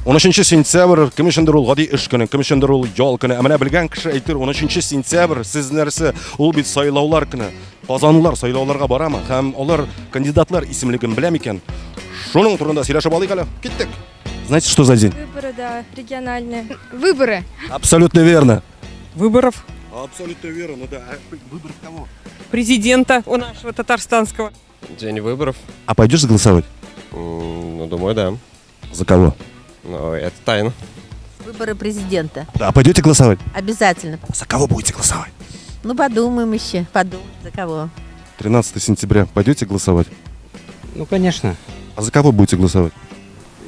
13 sentyabr kim uchundir ul g'odiy ish kuni, kim uchundir ul yol kuni. Mana bilgan kishi aytır 13 sentyabr siz narsa ul bit saylovlar kuni. Qozonlar saylovlarga borami? Ham ular kandidatlar ismligini bilam ekan. Shuning turida сөйләшеп алыйк әле. Киттек. Знаете, что за день? Выборы, да, региональные. Выборы. Абсолютно верно. Выборов Абсолютно верно, да. Выбор кого? президента у нашего татарстанского. День выборов. А пойдешь голосовать? Ну, думаю, да. За кого? Но это тайна. Выборы президента. Да, пойдете голосовать? Обязательно. За кого будете голосовать? Ну, подумаем еще. Подумаем, за кого. 13 сентября пойдете голосовать? Ну, конечно. А за кого будете голосовать?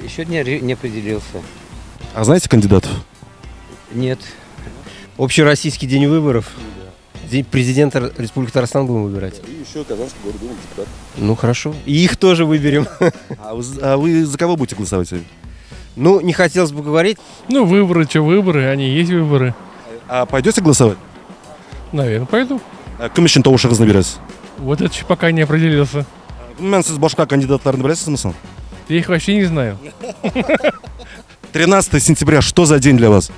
Еще не определился. А знаете кандидатов? Нет. Общероссийский день выборов. День президента Республики Татарстан будем выбирать. И еще Казанский городовый депутат. Ну, хорошо. И их тоже выберем. А вы за кого будете голосовать? Ну, не хотелось бы говорить. Ну, выборы, что выборы, они есть выборы. А пойдете голосовать? Наверное, пойду. Кім үшін тауышыңызды бересіз? Вот это еще пока не определился. Мен сіз башқа кандидаттарды білесіз мысал? Я их вообще не знаю. 13 сентября что за день для вас?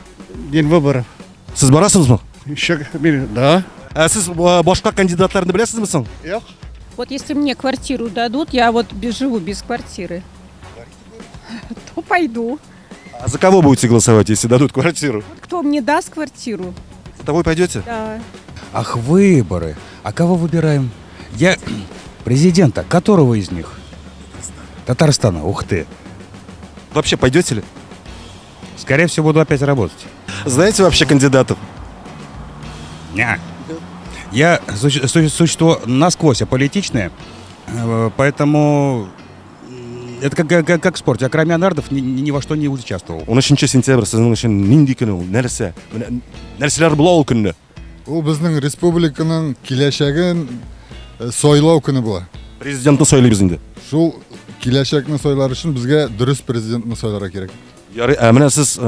День выборов. Сіз барасыз ма? Еще, да. А сіз башқа кандидаттарды білесіз мысал? Yok. Вот если мне квартиру дадут, я вот живу без квартиры, то пойду. А за кого будете голосовать, если дадут квартиру? Вот кто мне даст квартиру? За того и пойдете? Да. Ах, выборы. А кого выбираем? Я президента. Которого из них? Татарстана. Ух ты. Вообще пойдете ли? Скорее всего, буду опять работать. Знаете вообще кандидатов? Не. Я существо насквозь аполитичное, поэтому это как в спорте. А кроме нардов ни во что не участвовал. 13 сентябрь сіздің үшін нендей күні ол? Нәрсе? Нәрселер бұл ол күні? Ол біздің республиканың келешегін сойлау күні бұла. Президентті сойлайбыз енді. Шул келешекні сойлар үшін бізге дұрыс президентні сойлара керек. Міне сіз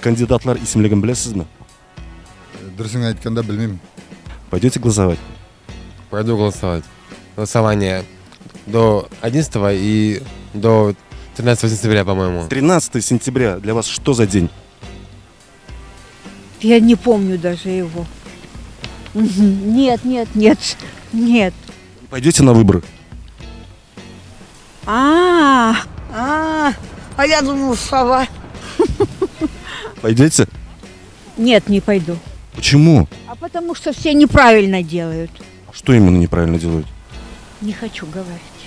кандидатлар исемлігін білесіз ме? Дұрысын айтқанда білмеймін. Пойдете голосовать? Пойду голосовать. Голосование до 11 и до 13 сентября, по-моему. 13 сентября для вас что за день? Я не помню даже его. Нет. Пойдете на выборы? А я думаю, сова. Пойдете? Нет, не пойду. Почему? А потому что все неправильно делают. Что именно неправильно делают? Не хочу говорить.